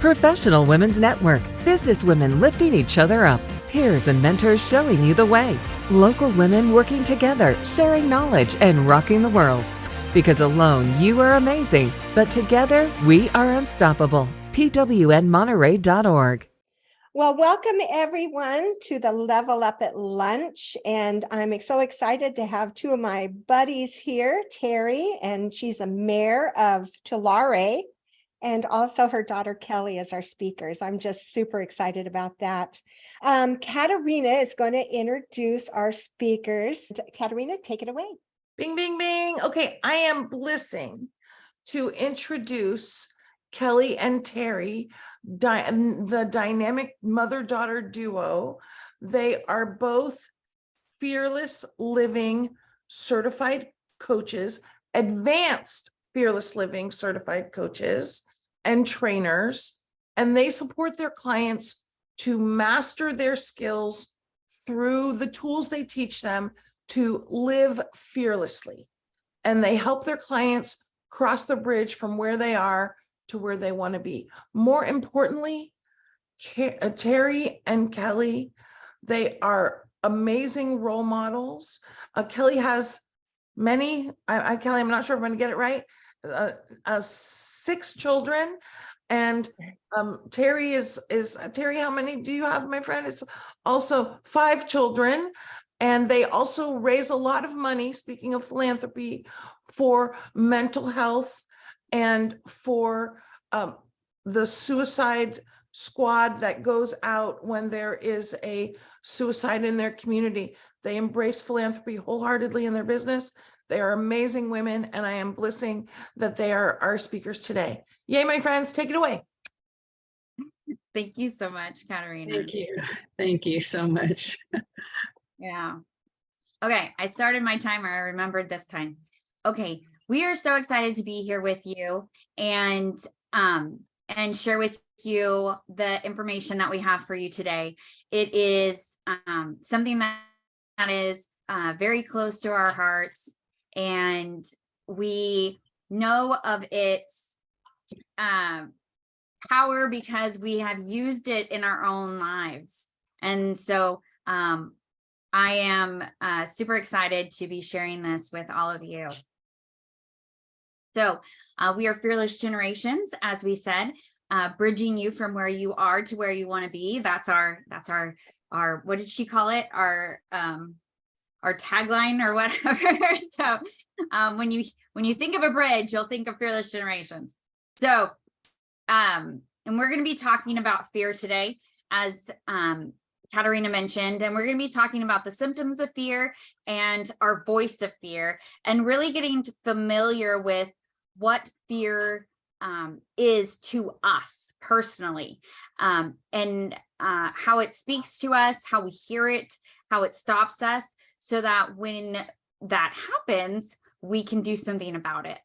Professional Women's Network, business women lifting each other up, peers and mentors showing you the way, local women working together, sharing knowledge and rocking the world. Because alone you are amazing, but together we are unstoppable. PWNmonterey.org. Well, welcome everyone to the Level Up at Lunch. And I'm so excited to have two of my buddies here, Terry, and she's a mayor of Tulare, and also her daughter, Kelly, as our speakers. I'm just super excited about that. Katerina is going to introduce our speakers. Katerina, take it away. Bing, bing, bing. Okay, I am blessing to introduce Kelly and Terry, the dynamic mother-daughter duo. They are both Fearless Living certified coaches, advanced Fearless Living certified coaches and trainers, and they support their clients to master their skills through the tools they teach them to live fearlessly. And they help their clients cross the bridge from where they are to where they want to be. More importantly, Terry and Kelly, they are amazing role models. Kelly has many, Kelly, I'm not sure if I'm going to get it right, 6 children. And Terry is Terry, how many do you have, my friend? It's also 5 children. And they also raise a lot of money, speaking of philanthropy, for mental health and for the suicide squad that goes out when there is a suicide in their community. They embrace philanthropy wholeheartedly in their business. They are amazing women, and I am blessing that they are our speakers today. Yay, my friends, take it away. Thank you so much, Katerina. Thank you. Thank you so much. Yeah. Okay, I started my timer. I remembered this time. Okay, we are so excited to be here with you and share with you the information that we have for you today. It is something that is very close to our hearts, and we know of its power because we have used it in our own lives. And so I am super excited to be sharing this with all of you. So we are Fearless Generations, as we said, bridging you from where you are to where you want to be. That's our what did she call it? Our tagline or whatever. So when you think of a bridge, you'll think of Fearless Generations. So and we're going to be talking about fear today, as Katerina mentioned, and we're going to be talking about the symptoms of fear and our voice of fear, and really getting familiar with what fear is to us personally, and how it speaks to us, how we hear it, how it stops us, so that when that happens, we can do something about it.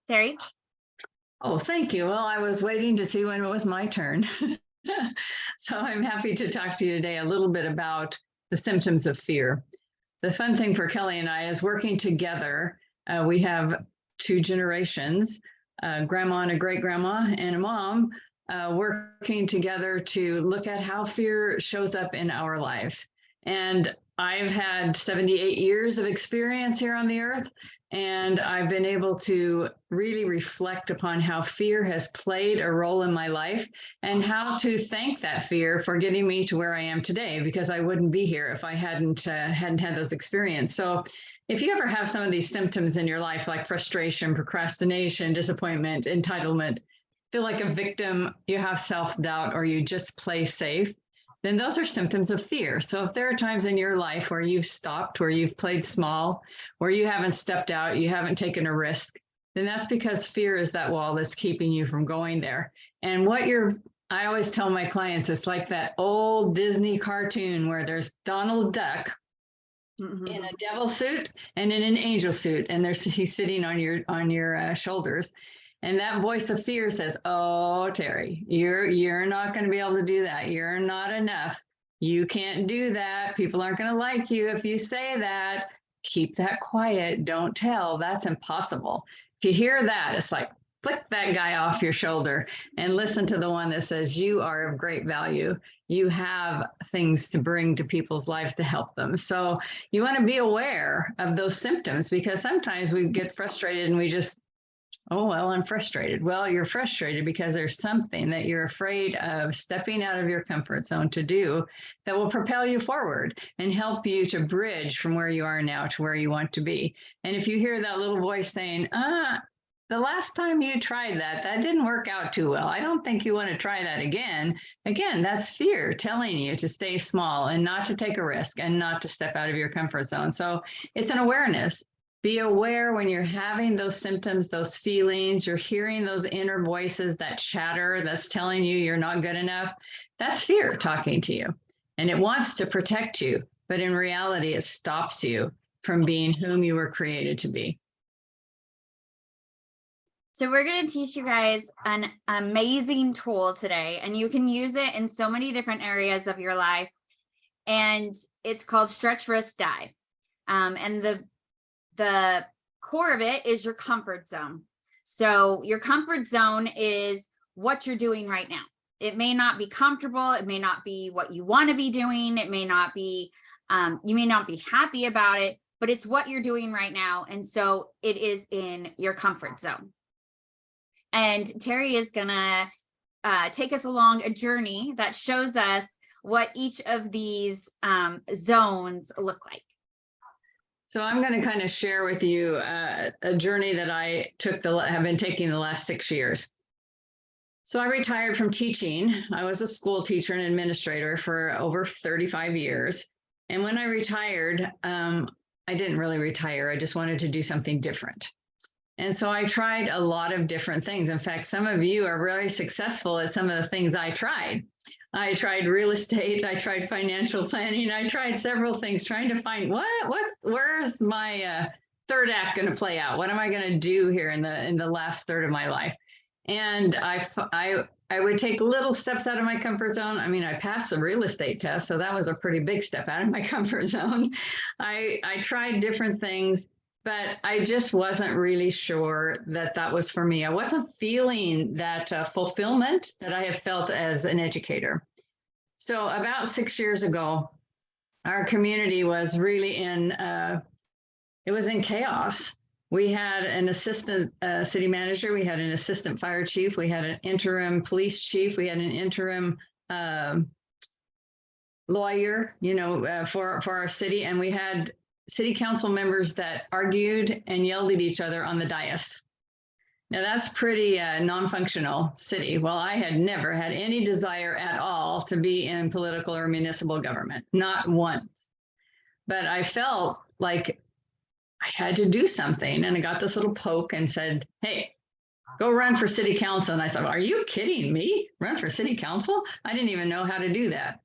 Terry? Oh, thank you. Well, I was waiting to see when it was my turn. So I'm happy to talk to you today a little bit about the symptoms of fear. The fun thing for Kelly and I is working together. We have 2 generations, a grandma and a great grandma and a mom, working together to look at how fear shows up in our lives. And I've had 78 years of experience here on the earth, and I've been able to really reflect upon how fear has played a role in my life and how to thank that fear for getting me to where I am today, because I wouldn't be here if I hadn't had those experiences. So if you ever have some of these symptoms in your life, like frustration, procrastination, disappointment, entitlement, feel like a victim, you have self-doubt, or you just play safe, then those are symptoms of fear. So if there are times in your life where you've stopped, where you've played small, where you haven't stepped out, you haven't taken a risk, then that's because fear is that wall that's keeping you from going there. And I always tell my clients, it's like that old Disney cartoon where there's Donald Duck in a devil suit and in an angel suit, and he's sitting on your shoulders. And that voice of fear says, oh, Terry, you're not going to be able to do that. You're not enough. You can't do that. People aren't going to like you if you say that. Keep that quiet. Don't tell. That's impossible. If you hear that, it's like, flick that guy off your shoulder and listen to the one that says you are of great value. You have things to bring to people's lives to help them. So you want to be aware of those symptoms, because sometimes we get frustrated and we just, oh, well, I'm frustrated. Well, you're frustrated because there's something that you're afraid of stepping out of your comfort zone to do that will propel you forward and help you to bridge from where you are now to where you want to be. And if you hear that little voice saying, the last time you tried that, that didn't work out too well, I don't think you want to try that again. Again, that's fear telling you to stay small and not to take a risk and not to step out of your comfort zone. So it's an awareness. Be aware when you're having those symptoms, those feelings, you're hearing those inner voices, that chatter that's telling you you're not good enough. That's fear talking to you. And it wants to protect you, but in reality, it stops you from being whom you were created to be. So we're going to teach you guys an amazing tool today, and you can use it in so many different areas of your life. And it's called Stretch, Risk, Dive. And the core of it is your comfort zone. So your comfort zone is what you're doing right now. It may not be comfortable. It may not be what you want to be doing. It may not be, you may not be happy about it, but it's what you're doing right now. And so it is in your comfort zone. And Terry is gonna take us along a journey that shows us what each of these zones look like. So I'm going to kind of share with you a journey that I have been taking the last 6 years. So I retired from teaching. I was a school teacher and administrator for over 35 years. And when I retired, I didn't really retire. I just wanted to do something different. And so I tried a lot of different things. In fact, some of you are really successful at some of the things I tried. I tried real estate. I tried financial planning. I tried several things trying to find where's my third act going to play out? What am I going to do here in the last third of my life? And I would take little steps out of my comfort zone. I mean, I passed the real estate test, so that was a pretty big step out of my comfort zone. I tried different things, but I just wasn't really sure that was for me. I wasn't feeling that fulfillment that I have felt as an educator. So about 6 years ago, our community was really it was in chaos. We had an assistant city manager, we had an assistant fire chief, we had an interim police chief, we had an interim lawyer, for our city, and we had city council members that argued and yelled at each other on the dais. Now that's pretty non-functional city. Well, I had never had any desire at all to be in political or municipal government, not once. But I felt like I had to do something, and I got this little poke and said, hey, go run for city council. And I said, are you kidding me? Run for city council? I didn't even know how to do that.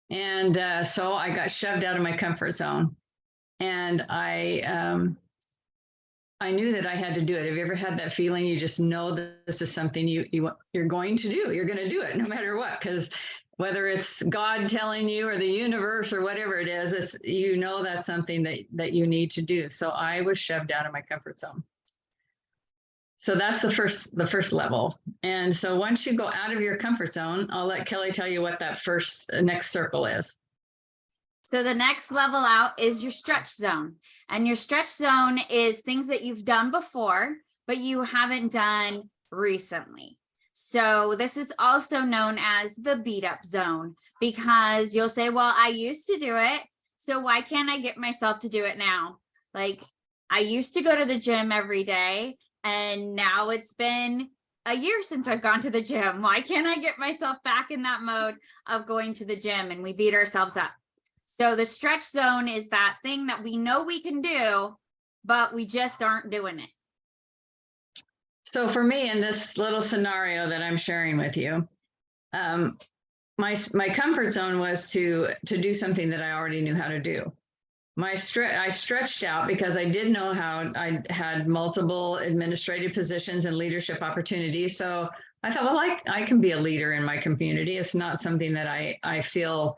And so I got shoved out of my comfort zone. And I knew that I had to do it. Have you ever had that feeling? You just know that this is something you're going to do. You're going to do it no matter what, because whether it's God telling you or the universe or whatever it is, that's something that you need to do. So I was shoved out of my comfort zone. So that's the first level. And so once you go out of your comfort zone, I'll let Kelly tell you what that next circle is. So the next level out is your stretch zone. And your stretch zone is things that you've done before, but you haven't done recently. So this is also known as the beat up zone, because you'll say, well, I used to do it, so why can't I get myself to do it now? Like, I used to go to the gym every day, and now it's been a year since I've gone to the gym. Why can't I get myself back in that mode of going to the gym? And we beat ourselves up. So the stretch zone is that thing that we know we can do, but we just aren't doing it. So for me, in this little scenario that I'm sharing with you, my comfort zone was to do something that I already knew how to do. I stretched out because I did know how I had multiple administrative positions and leadership opportunities. So I thought, well, I can be a leader in my community. It's not something that I feel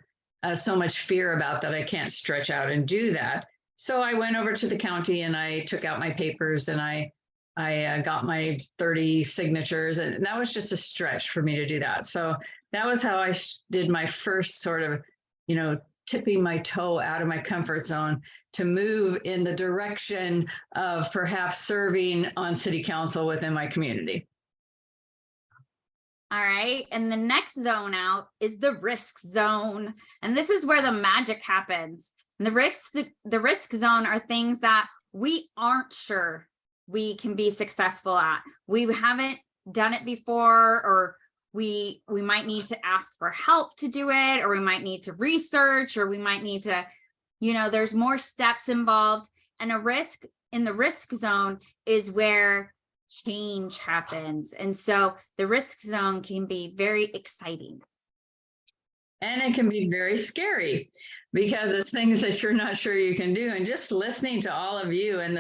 so much fear about that I can't stretch out and do that. So I went over to the county and I took out my papers and I I got my 30 signatures, and that was just a stretch for me to do that. So that was how I did my first sort of, tipping my toe out of my comfort zone to move in the direction of perhaps serving on city council within my community. All right. And the next zone out is the risk zone. And this is where the magic happens. And the risk zone are things that we aren't sure we can be successful at. We haven't done it before, or we might need to ask for help to do it, or we might need to research, or we might need to, there's more steps involved. And in the risk zone is where change happens. And so the risk zone can be very exciting. And it can be very scary because it's things that you're not sure you can do. And just listening to all of you and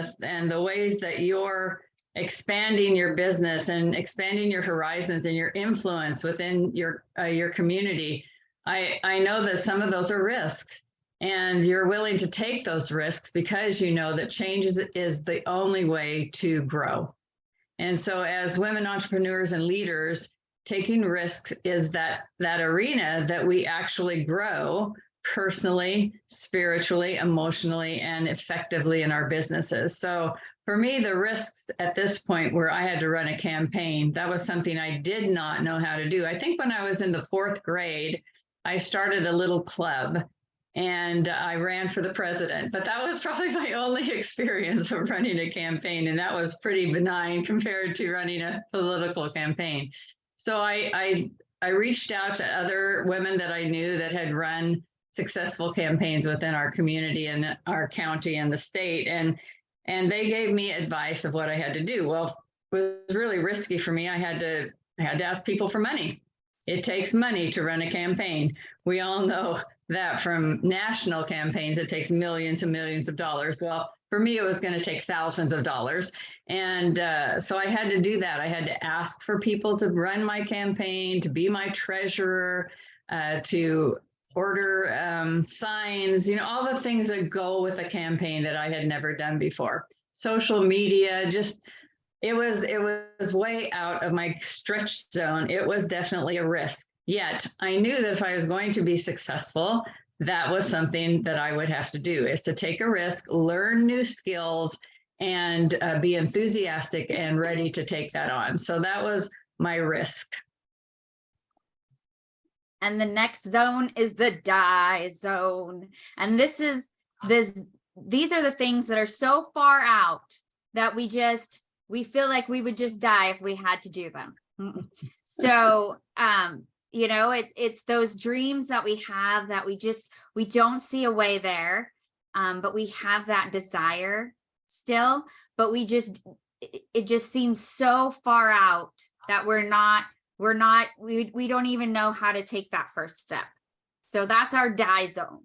the ways that you're expanding your business and expanding your horizons and your influence within your community, I know that some of those are risks, and you're willing to take those risks because you know that change is the only way to grow. And so as women entrepreneurs and leaders, taking risks is that arena that we actually grow personally, spiritually, emotionally, and effectively in our businesses. So for me, the risks at this point where I had to run a campaign, that was something I did not know how to do. I think when I was in the 4th grade, I started a little club and I ran for the president, but that was probably my only experience of running a campaign. And that was pretty benign compared to running a political campaign. So I reached out to other women that I knew that had run successful campaigns within our community and our county and the state. And they gave me advice of what I had to do. Well, it was really risky for me. I had to ask people for money. It takes money to run a campaign. We all know that from national campaigns, it takes millions and millions of dollars. Well, for me, it was going to take thousands of dollars. And so I had to do that. I had to ask for people to run my campaign, to be my treasurer, to order signs, all the things that go with a campaign that I had never done before. Social media, it was way out of my stretch zone. It was definitely a risk. Yet I knew that if I was going to be successful, that was something that I would have to do, is to take a risk, learn new skills, and be enthusiastic and ready to take that on. So that was my risk. And the next zone is the die zone. And these are the things that are so far out that we feel like we would just die if we had to do them. So, it's those dreams that we have that we don't see a way there, but we have that desire still, but it just seems so far out that we don't even know how to take that first step. So that's our die zone.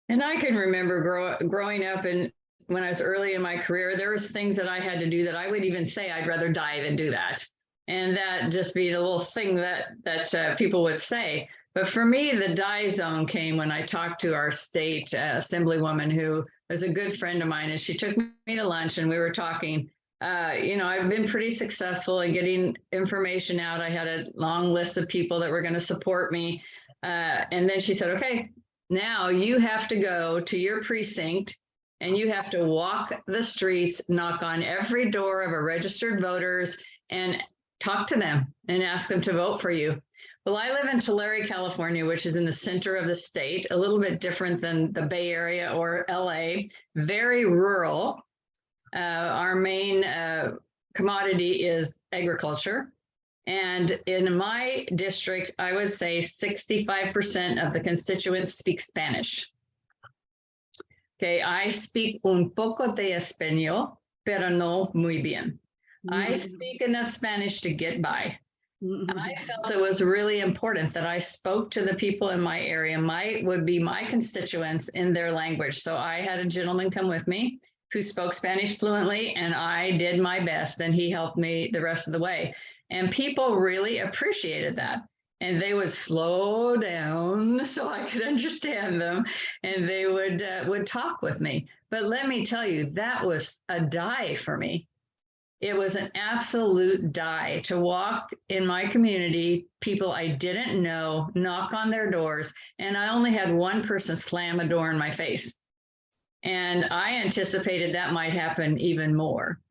And I can remember growing up, and when I was early in my career, there was things that I had to do that I would even say I'd rather die than do that. And that just be a little thing that people would say. But for me, the die zone came when I talked to our state assemblywoman, who was a good friend of mine, and she took me to lunch and we were talking. I've been pretty successful in getting information out. I had a long list of people that were going to support me. And then she said, okay, now you have to go to your precinct and you have to walk the streets, knock on every door of a registered voters and talk to them and ask them to vote for you. Well, I live in Tulare, California, which is in the center of the state, a little bit different than the Bay Area or LA, very rural. Our main commodity is agriculture. And in my district, I would say 65% of the constituents speak Spanish. Okay, I speak un poco de español, pero no muy bien. I speak enough Spanish to get by. I felt it was really important that I spoke to the people in my area, would be my constituents in their language. So I had a gentleman come with me who spoke Spanish fluently, and I did my best, and he helped me the rest of the way. And people really appreciated that. And they would slow down so I could understand them, and they would talk with me. But let me tell you, that was a die for me. It was an absolute die to walk in my community, people I didn't know, knock on their doors, and I only had one person slam a door in my face. And I anticipated that might happen even more.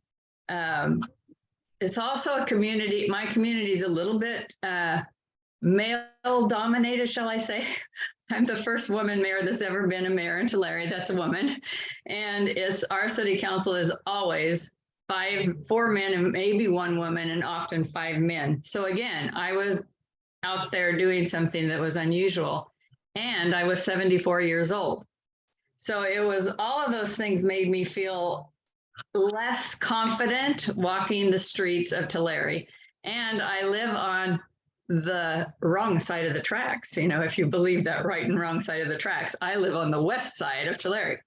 It's also a community, my community is a little bit male dominated, shall I say. I'm the first woman mayor that's ever been a mayor in Tulare. That's a woman. And our city council is always 4 men and maybe 1 woman, and often 5 men. So again, I was out there doing something that was unusual, and I was 74 years old. So it was, all of those things made me feel less confident walking the streets of Tulare. And I live on the wrong side of the tracks. You know, if you believe that right and wrong side of the tracks, I live on the west side of Tulare.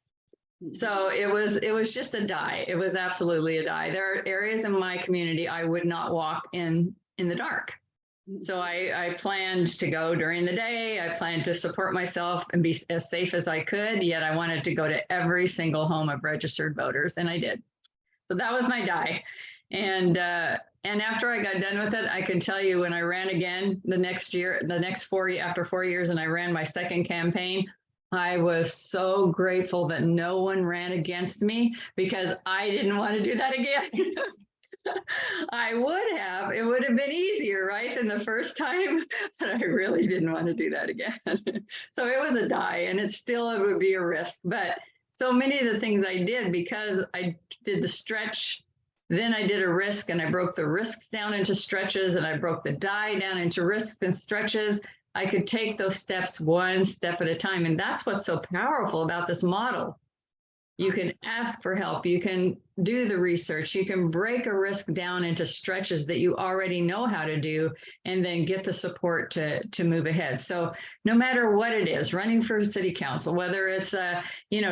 So it was just a die. It was absolutely a die. There are areas in my community I would not walk in the dark. So I planned to go during the day. I planned to support myself and be as safe as I could, yet I wanted to go to every single home of registered voters, and I did. So that was my die. And after I got done with it, I can tell you, when I ran again after 4 years, and I ran my second campaign, I was so grateful that no one ran against me, because I didn't want to do that again. It would have been easier, right, than the first time, but I really didn't want to do that again. So it was a die, and it would be a risk. But so many of the things I did, because I did the stretch, then I did a risk, and I broke the risks down into stretches, and I broke the die down into risks and stretches. I could take those steps one step at a time. And that's what's so powerful about this model. You can ask for help. You can do the research. You can break a risk down into stretches that you already know how to do, and then get the support to move ahead. So no matter what it is, running for city council, whether it's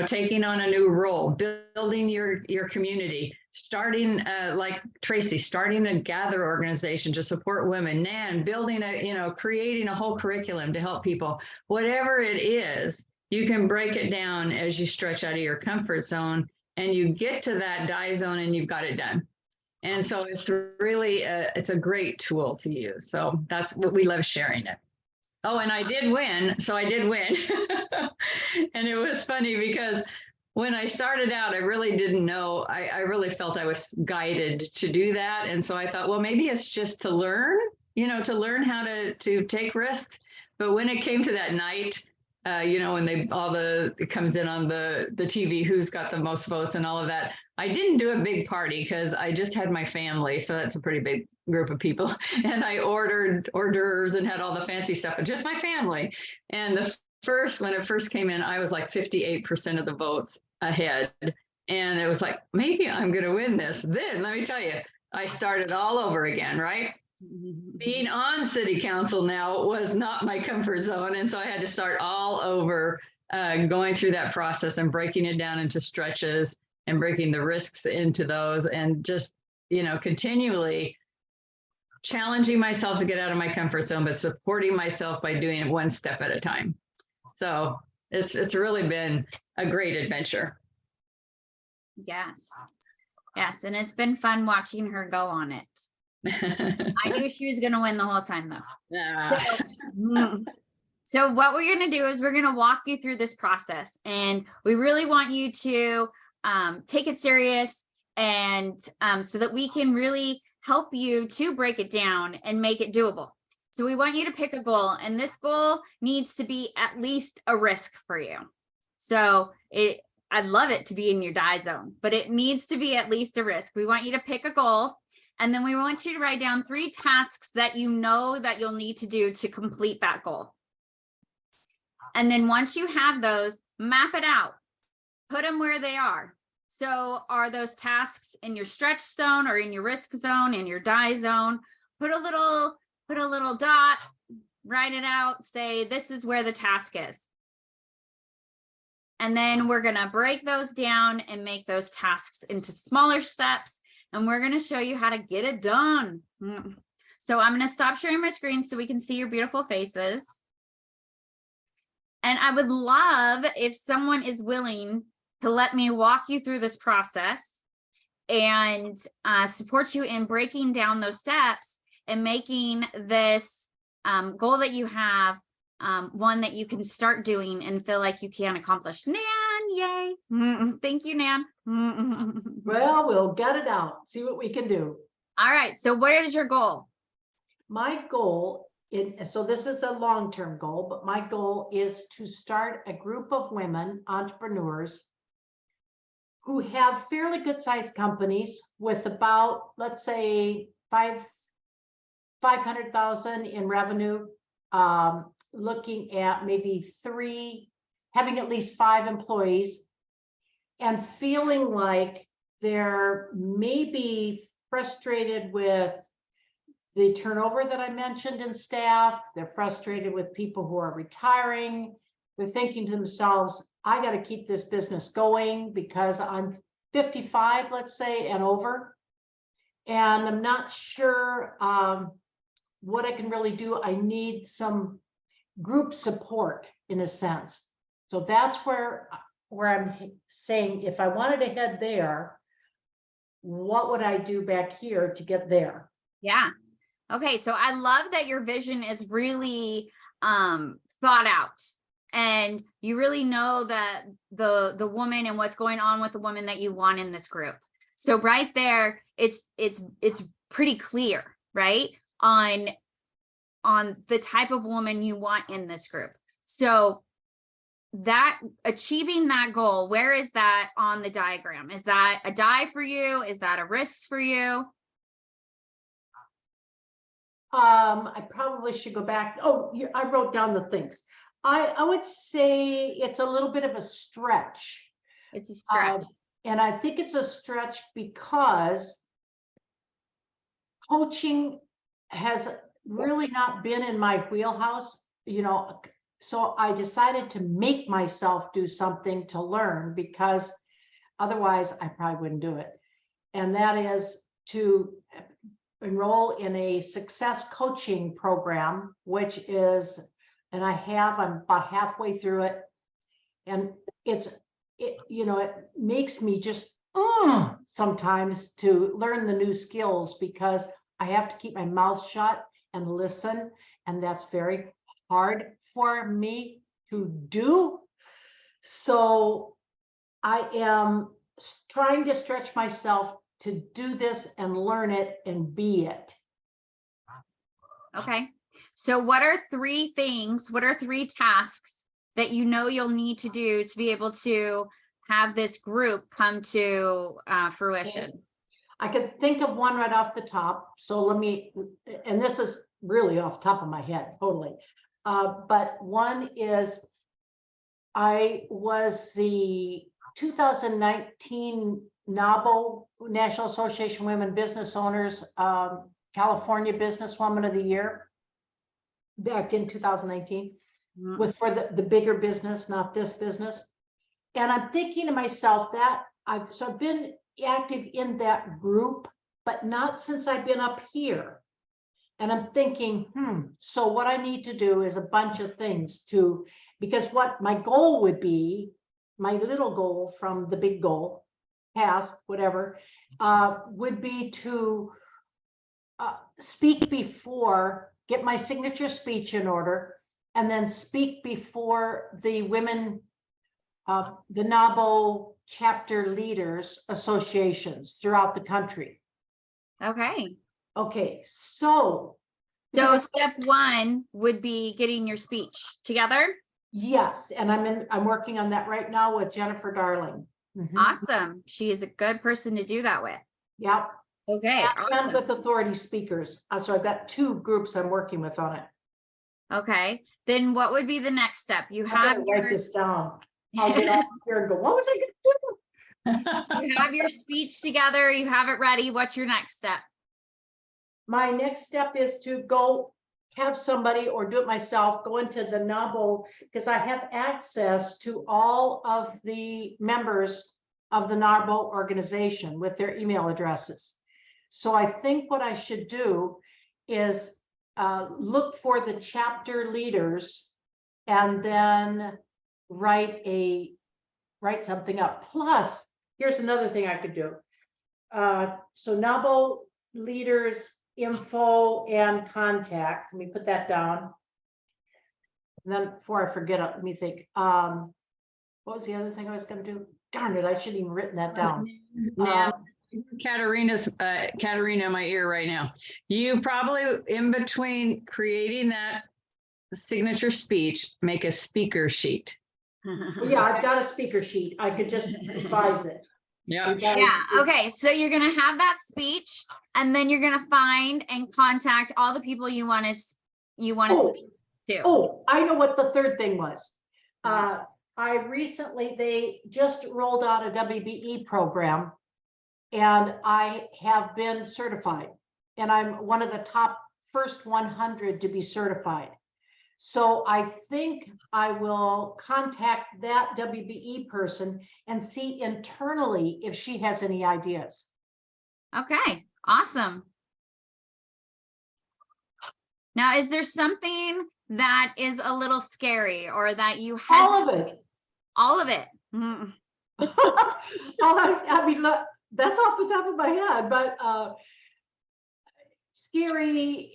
taking on a new role, building your community, starting like Tracy, starting a gather organization to support women, Nan, building creating a whole curriculum to help people, whatever it is, you can break it down as you stretch out of your comfort zone, and you get to that die zone, and you've got it done. And so it's really, it's a great tool to use. So that's what we love, sharing it. Oh, and I did win. So I did win. And it was funny because when I started out, I really didn't know. I really felt I was guided to do that. And so I thought, well, maybe it's just to learn how to take risks. But when it came to that night, when it comes in on the TV, who's got the most votes and all of that, I didn't do a big party because I just had my family. So that's a pretty big group of people. And I ordered hors d'oeuvres and had all the fancy stuff, but just my family. And when it first came in, I was like 58% of the votes ahead. And it was like, maybe I'm going to win this. Then let me tell you, I started all over again, right? Being on city council now was not my comfort zone. And so I had to start all over, going through that process and breaking it down into stretches and breaking the risks into those, and just, continually challenging myself to get out of my comfort zone, but supporting myself by doing it one step at a time. So it's really been a great adventure. Yes. And it's been fun watching her go on it. I knew she was going to win the whole time, though. So what we're going to do is we're going to walk you through this process, and we really want you to take it serious, and so that we can really help you to break it down and make it doable. So we want you to pick a goal, and this goal needs to be at least a risk for you. So I'd love it to be in your die zone, but it needs to be at least a risk. We want you to pick a goal. And then we want you to write down 3 tasks that you know that you'll need to do to complete that goal. And then once you have those, map it out, put them where they are. So are those tasks in your stretch zone or in your risk zone, in your die zone? Put a little dot, write it out, say, this is where the task is. And then we're going to break those down and make those tasks into smaller steps. And we're going to show you how to get it done. So I'm going to stop sharing my screen so we can see your beautiful faces. And I would love if someone is willing to let me walk you through this process. and support you in breaking down those steps and making this goal that you have one that you can start doing and feel like you can accomplish. Nan, yay. Thank you, Nan. Well, we'll get it out, see what we can do. All right. So what is your goal? My goal, so this is a long-term goal, but my goal is to start a group of women entrepreneurs who have fairly good sized companies with about, let's say, 500,000 in revenue, looking at maybe having at least 5 employees, and feeling like they're maybe frustrated with the turnover that I mentioned in staff. They're frustrated with people who are retiring. They're thinking to themselves, I got to keep this business going because I'm 55, let's say, and over. And I'm not sure what I can really do. I need some group support in a sense. So that's where I'm saying, if I wanted to head there, what would I do back here to get there? Yeah. Okay. So I love that your vision is really thought out, and you really know that the woman and what's going on with the woman that you want in this group. So right there, it's pretty clear, right? On the type of woman you want in this group. So that achieving that goal, where is that on the diagram? Is that a die for you? Is that a risk for you? I probably should go back. Oh, I wrote down the things. I would say it's a little bit of a stretch. It's a stretch. And I think it's a stretch because coaching has really not been in my wheelhouse, so I decided to make myself do something to learn, because otherwise I probably wouldn't do it. And that is to enroll in a success coaching program, which is, and I'm about halfway through it. And it makes me just sometimes to learn the new skills, because I have to keep my mouth shut and listen. And that's very hard for me to do. So I am trying to stretch myself to do this and learn it and be it. Okay. So what are 3 tasks that you'll need to do to be able to have this group come to fruition? I could think of one right off the top. So and this is really off the top of my head, totally. But one is, I was the 2019 NABO, National Association of Women Business Owners, California Businesswoman of the Year back in 2019, for the bigger business, not this business. And I'm thinking to myself that I've been active in that group, but not since I've been up here. And I'm thinking, so what I need to do is a bunch of things because what my goal would be, my little goal from the big goal, task, whatever, would be to speak before, get my signature speech in order, and then speak before the women, the NABO chapter leaders associations throughout the country. Okay, so step 1 would be getting your speech together. Yes, and I'm working on that right now with Jennifer Darling. Awesome. She is a good person to do that with. Yep. Okay. And with authority speakers. So I've got 2 groups I'm working with on it. Okay. Then what would be the next step? You have write this down. I'll get off here and go, what was I going to do? You have your speech together. You have it ready. What's your next step? My next step is to go have somebody, or do it myself, go into the NABO, because I have access to all of the members of the NABO organization with their email addresses. So I think what I should do is look for the chapter leaders and then write something up. Plus, here's another thing I could do. So NABO leaders info and contact. Let me put that down. And then before I forget, let me think. What was the other thing I was going to do? Darn it, I shouldn't even written that down. Now, Katerina in my ear right now. You probably, in between creating that signature speech, make a speaker sheet. Yeah, I've got a speaker sheet. I could just revise it. Yeah. Yeah. Okay. So you're going to have that speech, and then you're going to find and contact all the people you want to speak to. Oh, I know what the third thing was. They just rolled out a WBE program, and I have been certified, and I'm one of the top first 100 to be certified. So I think I will contact that WBE person and see internally if she has any ideas. Okay. Awesome. Now, is there something that is a little scary or that you have? All of it. All of it. Mm. I mean, look, that's off the top of my head, but scary,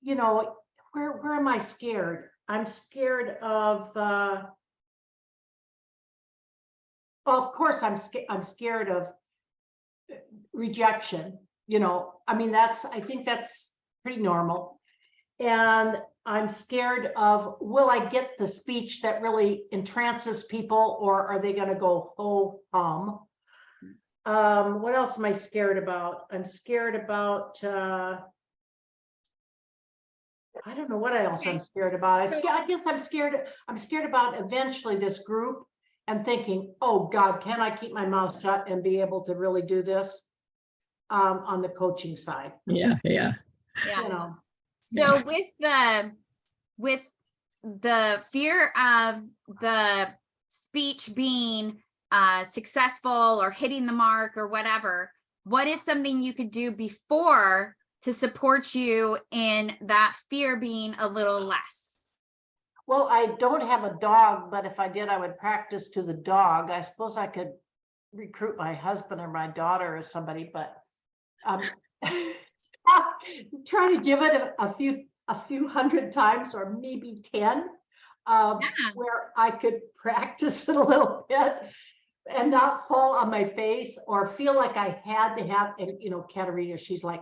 you know, where am I scared? I'm scared of course I'm scared of rejection, you know. I mean, I think that's pretty normal. And I'm scared of, will I get the speech that really entrances people, or are they going to go ho hum? What else am I scared about? I'm scared about I don't know what else I'm scared about. I guess I'm scared about eventually this group and thinking, oh God, can I keep my mouth shut and be able to really do this on the coaching side? Yeah. Yeah. You know. So with the fear of the speech being successful or hitting the mark or whatever, what is something you could do before to support you in that fear being a little less? Well, I don't have a dog, but if I did, I would practice to the dog. I suppose I could recruit my husband or my daughter or somebody, but try to give it a few hundred times, or maybe 10, where I could practice it a little bit and not fall on my face or feel like I had to have. And you know, Katerina, she's like,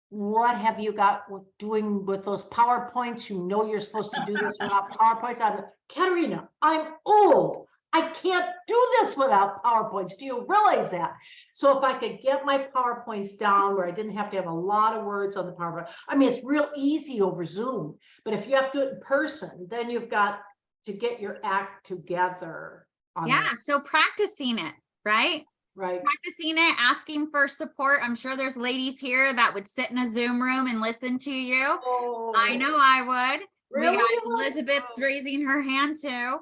what have you got doing with those PowerPoints? You know you're supposed to do this without PowerPoints. Katerina, I'm old. I can't do this without PowerPoints. Do you realize that? So if I could get my PowerPoints down where I didn't have to have a lot of words on the PowerPoint. I mean, it's real easy over Zoom, but if you have to do it in person, then you've got to get your act together. Yeah, so practicing it, right? Right. Practicing it, asking for support. I'm sure there's ladies here that would sit in a Zoom room and listen to you. Oh, I know I would. really? We got Elizabeth's raising her hand too.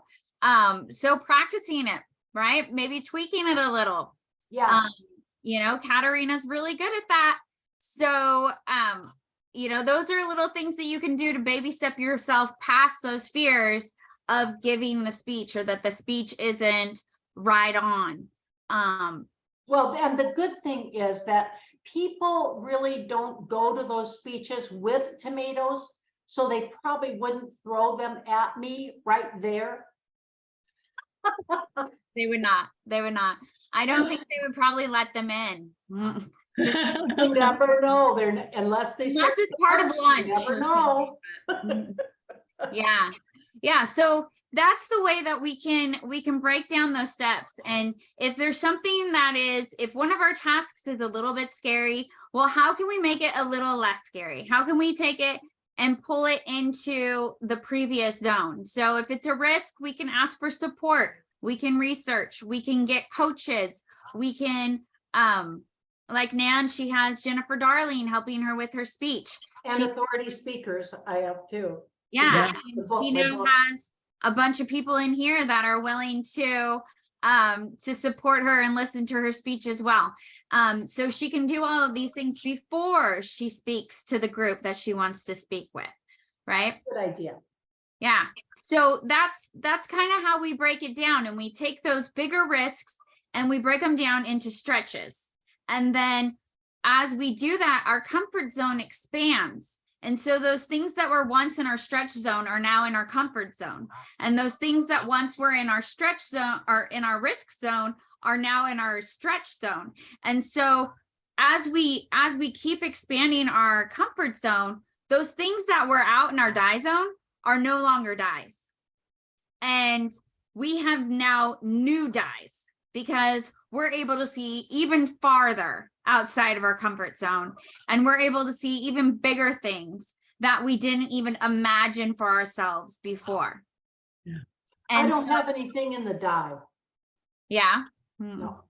So practicing it, right? Maybe tweaking it a little. Yeah. You know, Katerina's really good at that. So, you know, those are little things that you can do to baby step yourself past those fears of giving the speech, or that the speech isn't right on. Well, and the good thing is that people really don't go to those speeches with tomatoes, so they probably wouldn't throw them at me right there. They would not. I don't think they would probly let them in. Just You never know. Unless it's part of lunch. You never or know. something. Yeah. So that's the way that we can break down those steps. And if there's something if one of our tasks is a little bit scary, well, how can we make it a little less scary? How can we take it and pull it into the previous zone? So if it's a risk, we can ask for support. We can research. We can get coaches. We can, like Nan, she has Jennifer Darling helping her with her speech. And authority speakers, I have too. Yeah, she now has a bunch of people in here that are willing to support her and listen to her speech as well. So she can do all of these things before she speaks to the group that she wants to speak with, right? Good idea. Yeah. So that's kind of how we break it down, and we take those bigger risks and we break them down into stretches. And then as we do that, our comfort zone expands. And so those things that were once in our stretch zone are now in our comfort zone. And those things that once were in our stretch zone or in our risk zone are now in our stretch zone. And so as we keep expanding our comfort zone, those things that were out in our die zone are no longer dies. And we have now new dies because we're able to see even farther outside of our comfort zone. And we're able to see even bigger things that we didn't even imagine for ourselves before. Yeah. And I don't have anything in the die. Yeah. No.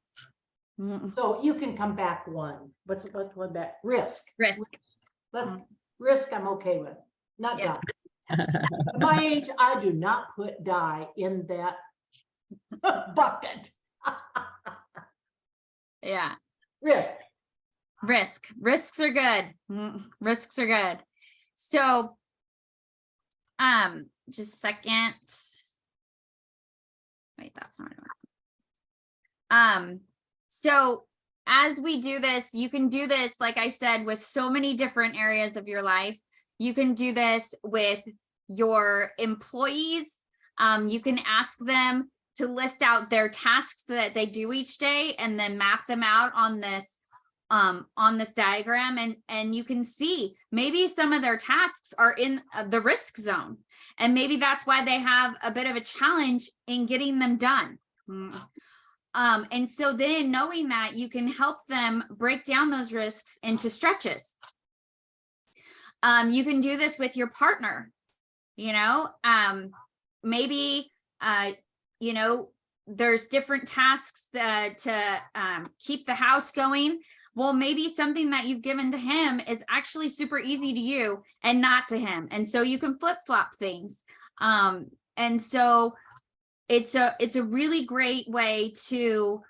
Mm. So you can come back one. What's one back? Risk. Risk. Risk I'm okay with, not Yeah. die. At my age, I do not put die in that bucket. Yeah. Risk. Risks are good. Risks are good. So, just a second. Wait, that's not it. So as we do this, you can do this, like I said, with so many different areas of your life. You can do this with your employees. You can ask them to list out their tasks that they do each day and then map them out on this diagram, and you can see maybe some of their tasks are in the risk zone, and maybe that's why they have a bit of a challenge in getting them done. And so then knowing that, you can help them break down those risks into stretches. You can do this with your partner, maybe, there's different tasks to keep the house going. Well, maybe something that you've given to him is actually super easy to you and not to him. And so you can flip-flop things. And so it's a really great way to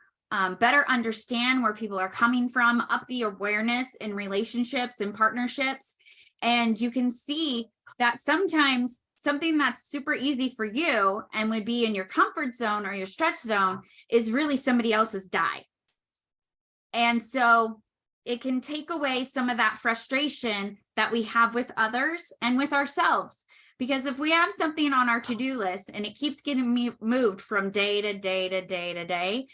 better understand where people are coming from, up the awareness in relationships and partnerships. And you can see that sometimes something that's super easy for you and would be in your comfort zone or your stretch zone is really somebody else's die. And so it can take away some of that frustration that we have with others and with ourselves. Because if we have something on our to-do list and it keeps getting moved from day to day to day to day,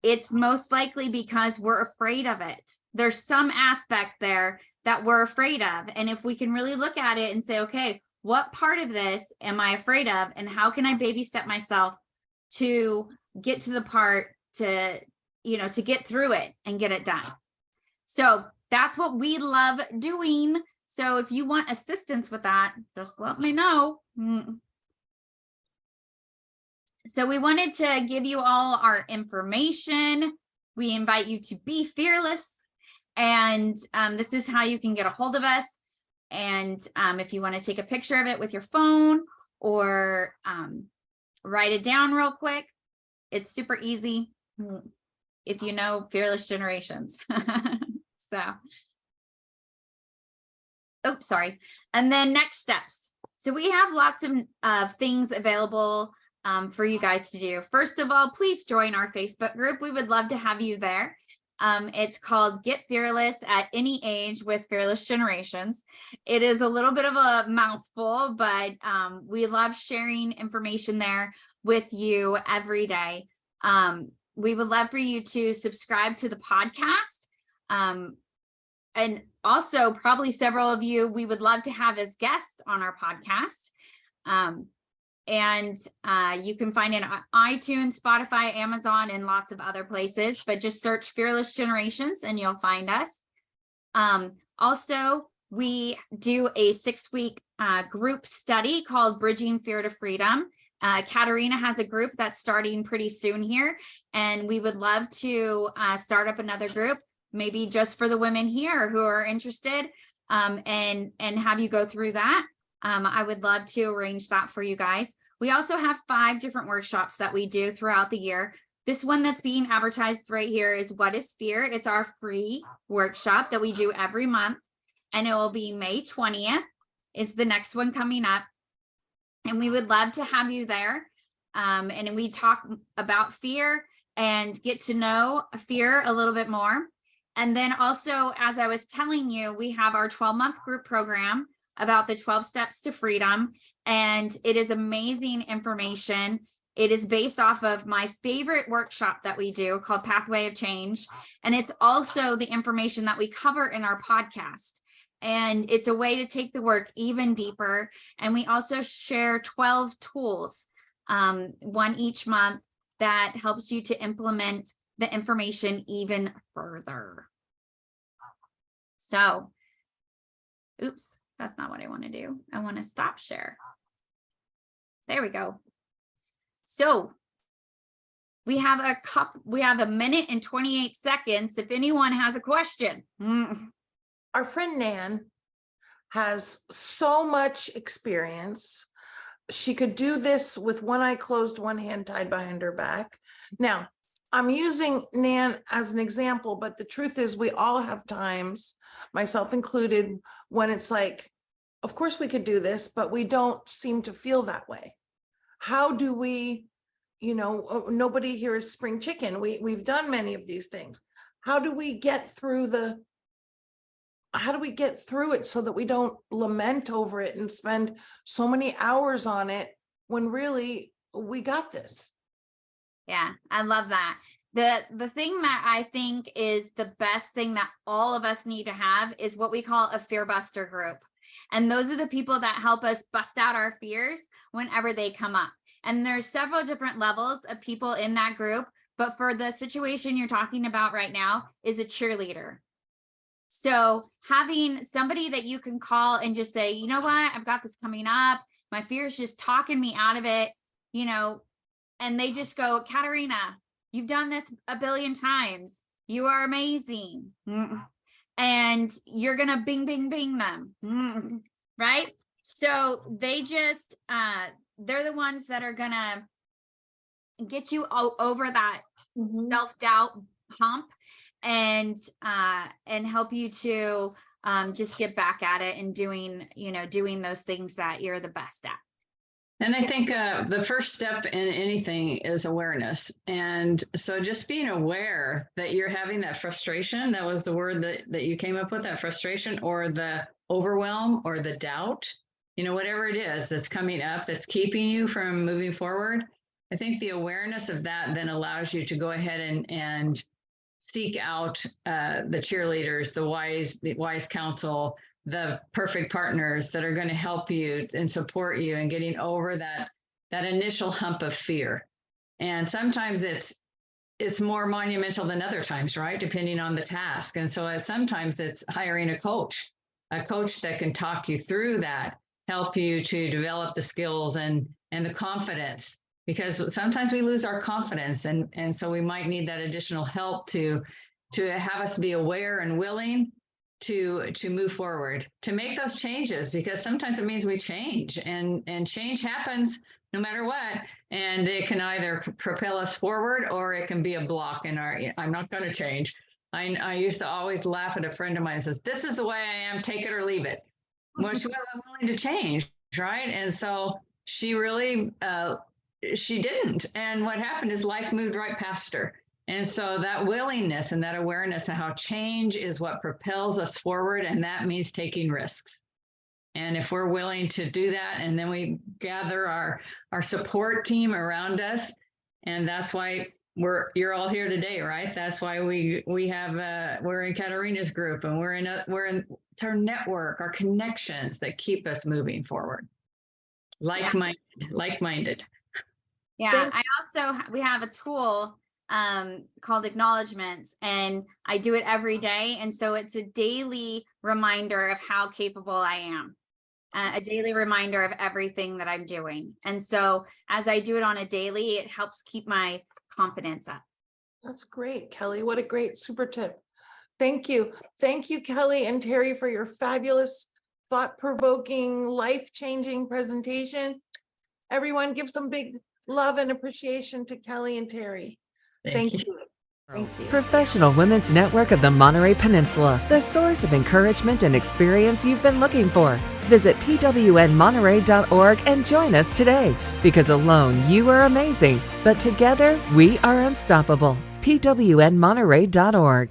it's most likely because we're afraid of it. There's some aspect there that we're afraid of. And if we can really look at it and say, okay, what part of this am I afraid of? And how can I baby step myself to get to the part to get through it and get it done? So that's what we love doing. So if you want assistance with that, just let me know. So we wanted to give you all our information. We invite you to be fearless. And this is how you can get a hold of us. And if you want to take a picture of it with your phone or write it down real quick, it's super easy if you know Fearless Generations. So, oops, sorry. And then next steps. So we have lots of things available for you guys to do. First of all, please join our Facebook group. We would love to have you there. It's called Get Fearless at Any Age with Fearless Generations. It is a little bit of a mouthful, but we love sharing information there with you every day. We would love for you to subscribe to the podcast. And also probably several of you, we would love to have as guests on our podcast. And you can find it on iTunes, Spotify, Amazon, and lots of other places, but just search Fearless Generations and you'll find us. Also, we do a 6-week group study called Bridging Fear to Freedom. Katerina has a group that's starting pretty soon here, and we would love to start up another group, maybe just for the women here who are interested, and have you go through that. I would love to arrange that for you guys. We also have 5 different workshops that we do throughout the year. This one that's being advertised right here is What is Fear? It's our free workshop that we do every month, and it will be May 20th is the next one coming up. And we would love to have you there. And we talk about fear and get to know fear a little bit more. And then also, as I was telling you, we have our 12-month group program about the 12 steps to freedom. And it is amazing information. It is based off of my favorite workshop that we do called Pathway of Change. And it's also the information that we cover in our podcast. And it's a way to take the work even deeper. And we also share 12 tools, one each month, that helps you to implement the information even further. So, oops, that's not what I want to do. I want to stop share. There we go. So we have a minute and 28 seconds. If anyone has a question. Our friend Nan has so much experience. She could do this with one eye closed, one hand tied behind her back. Now, I'm using Nan as an example, but the truth is we all have times, myself included, when it's like, of course we could do this, but we don't seem to feel that way. How do we, nobody here is spring chicken. We've done many of these things. How do we get through it so that we don't lament over it and spend so many hours on it when really we got this? Yeah, I love that. The thing that I think is the best thing that all of us need to have is what we call a fear buster group. And those are the people that help us bust out our fears whenever they come up. And there's several different levels of people in that group, but for the situation you're talking about right now is a cheerleader. So having somebody that you can call and just say, you know what, I've got this coming up. My fear is just talking me out of it, and they just go, Katarina, you've done this a billion times. You are amazing. And you're going to bing, bing, bing them. Right? So they just, they're the ones that are going to get you over that self-doubt hump and help you to just get back at it and doing those things that you're the best at. And I think the first step in anything is awareness. And so just being aware that you're having that frustration, that was the word that you came up with, that frustration or the overwhelm or the doubt, whatever it is that's coming up, that's keeping you from moving forward. I think the awareness of that then allows you to go ahead and seek out the cheerleaders, the wise counsel, the perfect partners that are going to help you and support you in getting over that initial hump of fear. And sometimes it's more monumental than other times, right? Depending on the task. And so sometimes it's hiring a coach that can talk you through that, help you to develop the skills and the confidence, because sometimes we lose our confidence. And so we might need that additional help to have us be aware and willing to move forward, to make those changes, because sometimes it means we change and change happens no matter what. And it can either propel us forward or it can be a block in I'm not going to change. I used to always laugh at a friend of mine and says, this is the way I am, take it or leave it. Well, she wasn't willing to change, right? And so she really, she didn't. And what happened is life moved right past her. And so that willingness and that awareness of how change is what propels us forward, and that means taking risks. And if we're willing to do that, and then we gather our support team around us, and that's why you're all here today, right? That's why we have we're in Katarina's group, and it's our network, our connections that keep us moving forward, like-minded. Yeah, we have a tool called acknowledgements, and I do it every day. And so it's a daily reminder of how capable I am, a daily reminder of everything that I'm doing. And so as I do it on a daily, it helps keep my confidence up. That's great, Kelly. What a great super tip. Thank you. Thank you, Kelly and Terry, for your fabulous, thought-provoking, life-changing presentation. Everyone give some big love and appreciation to Kelly and Terry. Thank you. Thank you. Professional Women's Network of the Monterey Peninsula, the source of encouragement and experience you've been looking for. Visit pwnmonterey.org and join us today, because alone you are amazing, but together we are unstoppable. pwnmonterey.org